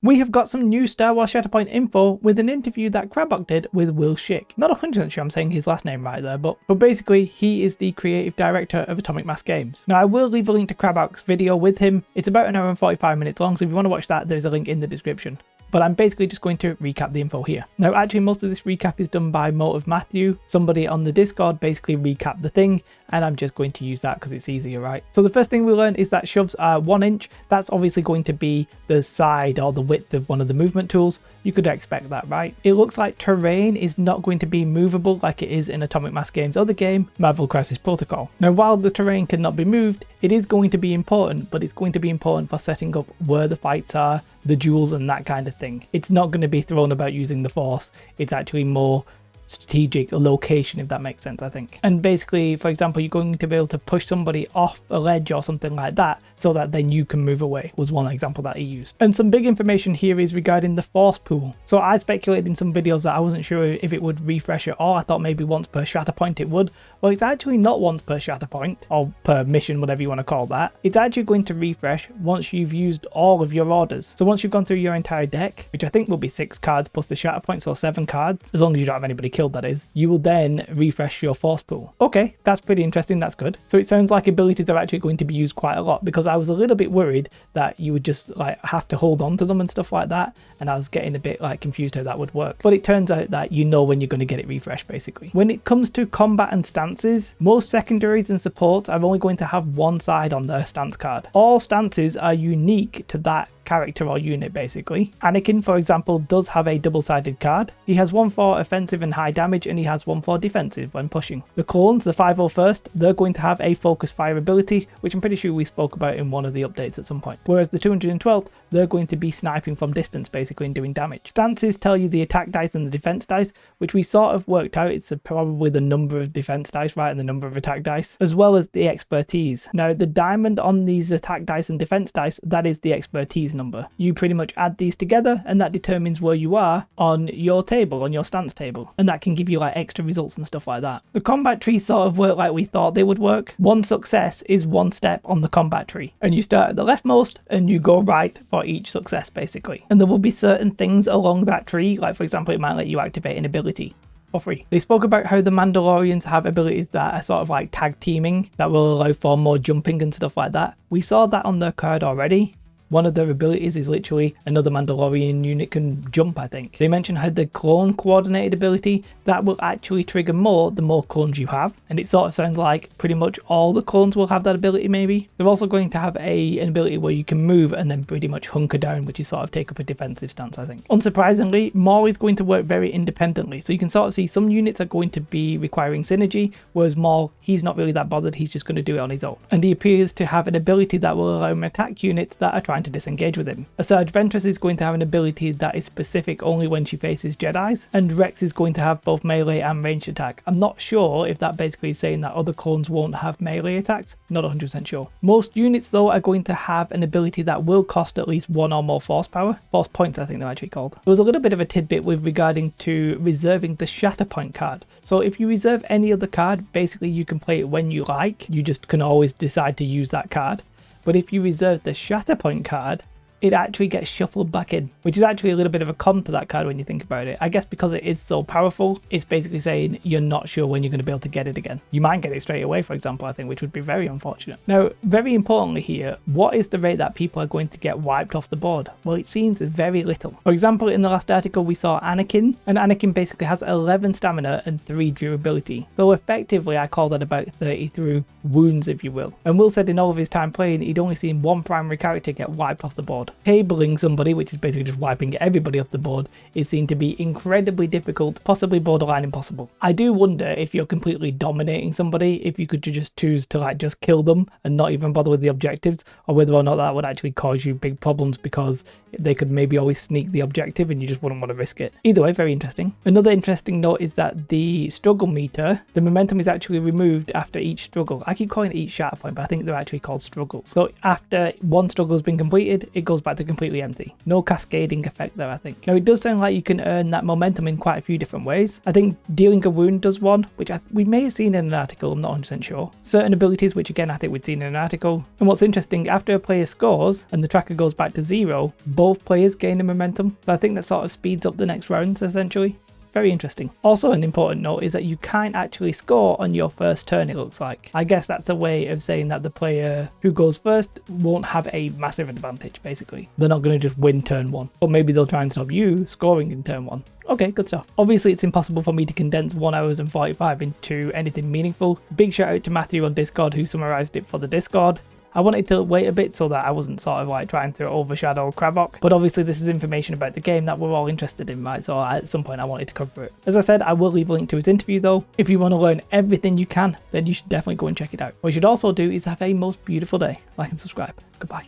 We have got some new Star Wars Shatterpoint info with an interview that Crabbok did with Shick. Not 100% sure I'm saying his last name right there, but basically he is the creative director of Atomic Mass Games. Now I will leave a link to Crabbok's video with him. It's about an hour and 45 minutes long, so if you want to watch that, there's a link in the description. But I'm basically just going to recap the info here. Now actually most of this recap is done by Motive Matthew. Somebody on the Discord basically recapped the thing, and I'm just going to use that because it's easier, right? So the first thing we learn is that shoves are 1 inch. That's obviously going to be the side or the width of one of the movement tools. You could expect that, right? It looks like terrain is not going to be movable like it is in Atomic Mass Games' other game, Marvel Crisis Protocol. Now while the terrain cannot be moved, it is going to be important, but it's going to be important for setting up where the fights are, the duels and that kind of thing. It's not going to be thrown about using the Force. It's actually more strategic location, if that makes sense, I think. And basically, for example, you're going to be able to push somebody off a ledge or something like that so that then you can move away, was one example that he used. And some big information here is regarding the force pool. So I speculated in some videos that I wasn't sure if it would refresh at all. I thought maybe once per Shatterpoint it would. Well, it's actually not once per Shatterpoint or per mission, whatever you want to call that. It's actually going to refresh once you've used all of your orders. So once you've gone through your entire deck, which I think will be 6 cards plus the Shatterpoint, so 7 cards, as long as you don't have anybody killed, that is, you will then refresh your force pool. Okay, that's pretty interesting, that's good. So it sounds like abilities are actually going to be used quite a lot, because I was a little bit worried that you would just like have to hold on to them and stuff like that, and I was getting a bit like confused how that would work. But it turns out that you know when you're going to get it refreshed, basically. When it comes to combat and stances, most secondaries and supports are only going to have one side on their stance card. All stances are unique to that character or unit, basically. Anakin, for example, does have a double-sided card. He has one for offensive and high damage, and he has one for defensive when pushing. The clones, the 501st, they're going to have a focus fire ability, which I'm pretty sure we spoke about in one of the updates at some point. Whereas the 212th, they're going to be sniping from distance, basically, and doing damage. Stances tell you the attack dice and the defense dice, which we sort of worked out. It's probably the number of defense dice, right, and the number of attack dice, as well as the expertise. Now, the diamond on these attack dice and defense dice, that is the expertise number. You pretty much add these together, and that determines where you are on your table, on your stance table, and that can give you like extra results and stuff like that. The combat trees sort of work like we thought they would work. One success is one step on the combat tree, and you start at the leftmost and you go right for each success, basically. And there will be certain things along that tree, like for example it might let you activate an ability for free. They spoke about how the Mandalorians have abilities that are sort of like tag teaming that will allow for more jumping and stuff like that. We saw that on their card already. One of their abilities is literally another Mandalorian unit can jump, I think. They mentioned how the clone coordinated ability, that will actually trigger more the more clones you have. And it sort of sounds like pretty much all the clones will have that ability, maybe. They're also going to have an ability where you can move and then pretty much hunker down, which is sort of take up a defensive stance, I think. Unsurprisingly, Maul is going to work very independently. So you can sort of see some units are going to be requiring synergy, whereas Maul, he's not really that bothered. He's just going to do it on his own. And he appears to have an ability that will allow him to attack units that are trying to disengage with him. Asajj Ventress is going to have an ability that is specific only when she faces Jedis, and Rex is going to have both melee and ranged attack. I'm not sure if that basically is saying that other clones won't have melee attacks, not 100% sure. Most units though are going to have an ability that will cost at least 1 or more force power. Force points, I think they're actually called. There was a little bit of a tidbit with regarding to reserving the Shatterpoint card. So if you reserve any other card, basically you can play it when you like. You just can always decide to use that card. But if you reserve the Shatterpoint card, it actually gets shuffled back in, which is actually a little bit of a con to that card when you think about it. I guess because it is so powerful, it's basically saying you're not sure when you're going to be able to get it again. You might get it straight away, for example, I think, which would be very unfortunate. Now, very importantly here, what is the rate that people are going to get wiped off the board? Well, it seems very little. For example, in the last article, we saw Anakin, and Anakin basically has 11 stamina and 3 durability. So effectively, I call that about 30 through wounds, if you will. And Will said in all of his time playing, he'd only seen one primary character get wiped off the board. Tabling somebody, which is basically just wiping everybody off the board, is seen to be incredibly difficult, possibly borderline impossible. I do wonder if you're completely dominating somebody, if you could just choose to like just kill them and not even bother with the objectives, or whether or not that would actually cause you big problems because they could maybe always sneak the objective and you just wouldn't want to risk it. Either way, very interesting. Another interesting note is that the struggle meter, the momentum is actually removed after each struggle. I keep calling it each Shatterpoint, but I think they're actually called struggles. So after one struggle has been completed, it goes goes back to completely empty. No cascading effect there, I think. Now, it does sound like you can earn that momentum in quite a few different ways. I think dealing a wound does one, which we may have seen in an article, I'm not 100% sure. Certain abilities, which again I think we'd seen in an article. And what's interesting, after a player scores and the tracker goes back to 0, both players gain a momentum. So I think that sort of speeds up the next rounds essentially. Very interesting. Also, an important note is that you can't actually score on your first turn, it looks like. I guess that's a way of saying that the player who goes first won't have a massive advantage, basically. They're not going to just win turn 1, but maybe they'll try and stop you scoring in turn 1. Okay, good stuff. Obviously, it's impossible for me to condense 1 hour and 45 into anything meaningful. Big shout out to Matthew on Discord who summarized it for the Discord. I wanted to wait a bit so that I wasn't sort of like trying to overshadow Crabbok, but obviously this is information about the game that we're all interested in, right? So at some point I wanted to cover it. As I said, I will leave a link to his interview though. If you want to learn everything you can, then you should definitely go and check it out. What you should also do is have a most beautiful day. Like and subscribe. Goodbye.